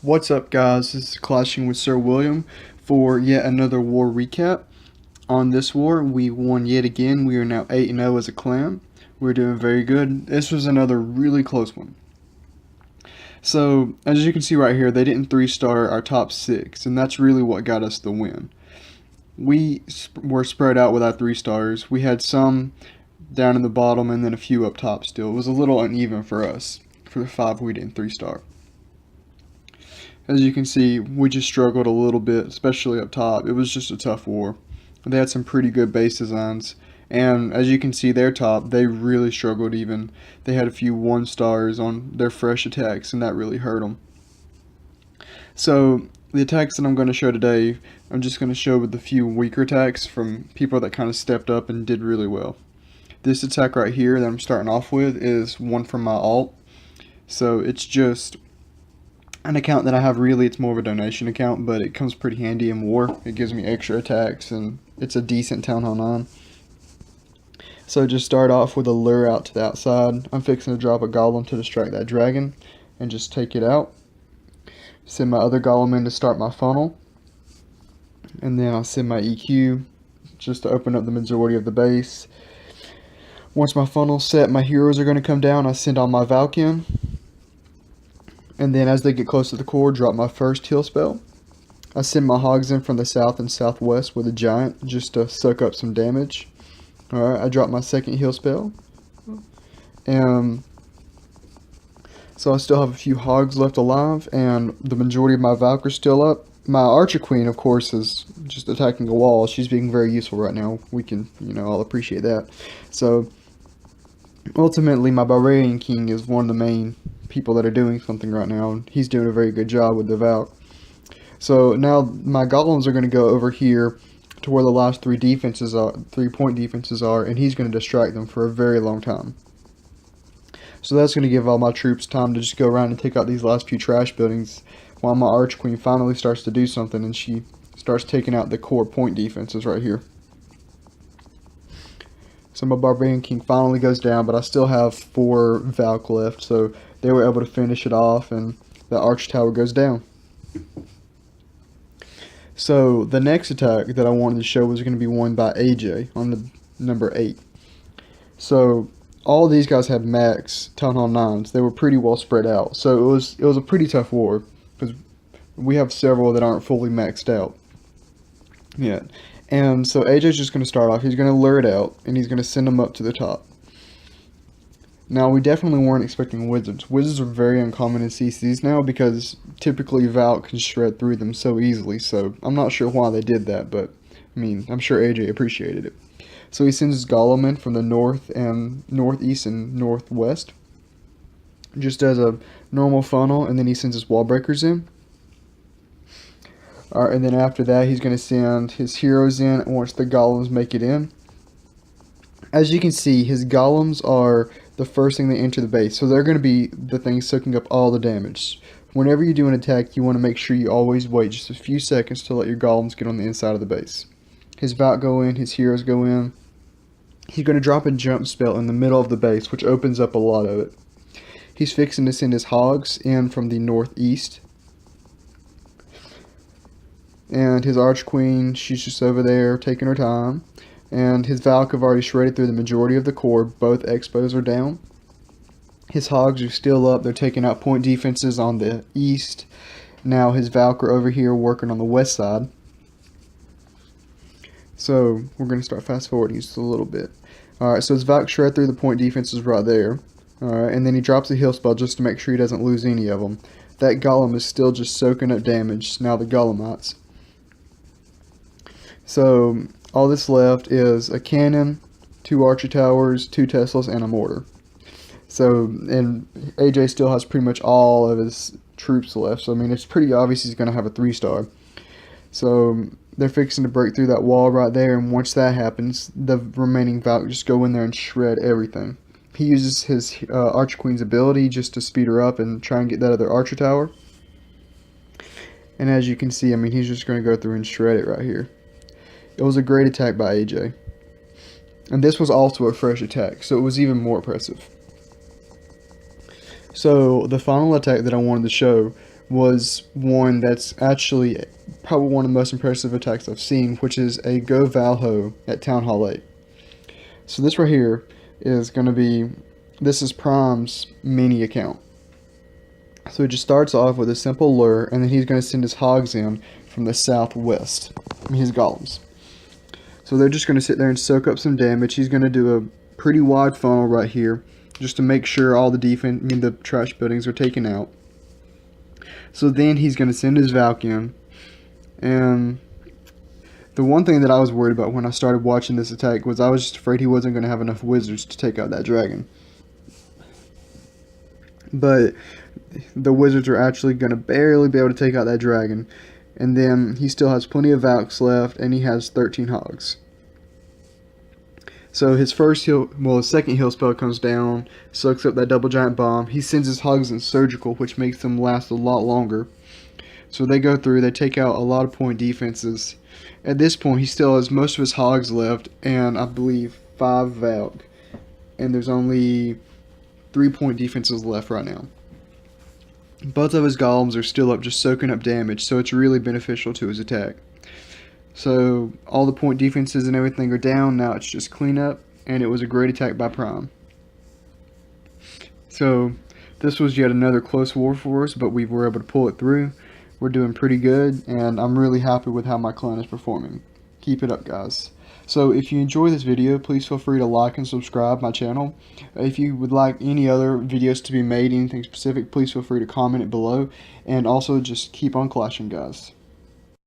What's up, guys? This is Clashing with Sir William for yet another war recap. On this war, we won yet again. We are now 8-0 as a clan. We're doing very good. This was another really close one. So, as you can see right here, they didn't 3-star our top 6, and that's really what got us the win. We were spread out with our 3 stars. We had some down in the bottom and then a few up top still. It was a little uneven for us, for the 5 we didn't 3-star. As you can see, we just struggled a little bit, especially up top. It was just a tough war. They had some pretty good base designs, and as you can see, their top, they really struggled even. They had a few 1-stars on their fresh attacks, and that really hurt them. So, the attacks that I'm going to show today, I'm just going to show with a few weaker attacks from people that kind of stepped up and did really well. This attack right here that I'm starting off with is one from my alt. So, it's just an account that I have. Really, it's more of a donation account, but it comes pretty handy in war. It gives me extra attacks, and it's a decent Town Hall 9. So just start off with a lure out to the outside. I'm fixing to drop a golem to distract that dragon, and just take it out. Send my other golem in to start my funnel, and then I'll send my EQ just to open up the majority of the base. Once my funnel's set, my heroes are going to come down. I send all my Valk in. And then as they get close to the core, drop my first heal spell. I send my hogs in from the south and southwest with a giant just to suck up some damage. Alright, I drop my second heal spell. So I still have a few hogs left alive, and the majority of my Valk are still up. My Archer Queen, of course, is just attacking a wall. She's being very useful right now. We can, I'll appreciate that. So, ultimately, my Barbarian King is one of the main people that are doing something right now, and he's doing a very good job with the Valk. So now my golems are going to go over here to where the last 3 defenses are, 3-point defenses are, and he's going to distract them for a very long time. So that's going to give all my troops time to just go around and take out these last few trash buildings while my Arch Queen finally starts to do something, and she starts taking out the core point defenses right here. So my Barbarian King finally goes down, but I still have 4 Valk left, so they were able to finish it off, and the Arch Tower goes down. So the next attack that I wanted to show was going to be won by AJ on the number 8. So all these guys had max Town Hall 9s. They were pretty well spread out. So it was a pretty tough war, because we have several that aren't fully maxed out yet. And so AJ's just going to start off. He's going to lure it out, and he's going to send them up to the top. Now, we definitely weren't expecting wizards. Wizards are very uncommon in CCs now, because typically Valk can shred through them so easily. So I'm not sure why they did that, but I mean, I'm sure AJ appreciated it. So he sends his golem in from the north and northeast and northwest, just as a normal funnel, and then he sends his wall breakers in. Alright, and then after that, he's going to send his heroes in once the golems make it in. As you can see, his golems are the first thing they enter the base, so they're going to be the things soaking up all the damage. Whenever you do an attack, you want to make sure you always wait just a few seconds to let your golems get on the inside of the base. His Valk go in, his heroes go in. He's going to drop a jump spell in the middle of the base, which opens up a lot of it. He's fixing to send his hogs in from the northeast. And his Arch Queen, she's just over there taking her time. And his Valk have already shredded through the majority of the core. Both Expos are down. His hogs are still up. They're taking out point defenses on the east. Now his Valk are over here working on the west side. So we're going to start fast forwarding just a little bit. Alright, so his Valk shred through the point defenses right there. Alright, and then he drops a heal spell just to make sure he doesn't lose any of them. That golem is still just soaking up damage. Now the golemites. So all that's left is a cannon, 2 archer towers, 2 Teslas, and a mortar. So, and AJ still has pretty much all of his troops left. So, I mean, it's pretty obvious he's going to have a 3-star. So, they're fixing to break through that wall right there. And once that happens, the remaining Valk just go in there and shred everything. He uses his Archer Queen's ability just to speed her up and try and get that other archer tower. And as you can see, I mean, he's just going to go through and shred it right here. It was a great attack by AJ. And this was also a fresh attack, so it was even more impressive. So the final attack that I wanted to show was one that's actually probably one of the most impressive attacks I've seen, which is a Go Valho at Town Hall 8. So this right here is going to be, this is Prime's mini account. So it just starts off with a simple lure, and then he's going to send his hogs in from the southwest, his golems. So they're just going to sit there and soak up some damage. He's going to do a pretty wide funnel right here, just to make sure all the the trash buildings are taken out. So then he's going to send his Valk in, and the one thing that I was worried about when I started watching this attack was I was just afraid he wasn't going to have enough wizards to take out that dragon. But the wizards are actually going to barely be able to take out that dragon. And then he still has plenty of Valks left, and he has 13 hogs. So his second heal spell comes down, soaks up that double giant bomb. He sends his hogs in surgical, which makes them last a lot longer. So they go through, they take out a lot of point defenses. At this point, he still has most of his hogs left, and I believe 5 Valk. And there's only 3 point defenses left right now. Both of his golems are still up, just soaking up damage, so it's really beneficial to his attack. So all the point defenses and everything are down, now it's just cleanup, and it was a great attack by Prime. So this was yet another close war for us, but we were able to pull it through. We're doing pretty good, and I'm really happy with how my clan is performing. Keep it up, guys. So if you enjoy this video, please feel free to like and subscribe my channel. If you would like any other videos to be made, anything specific, please feel free to comment it below. And also just keep on clashing, guys.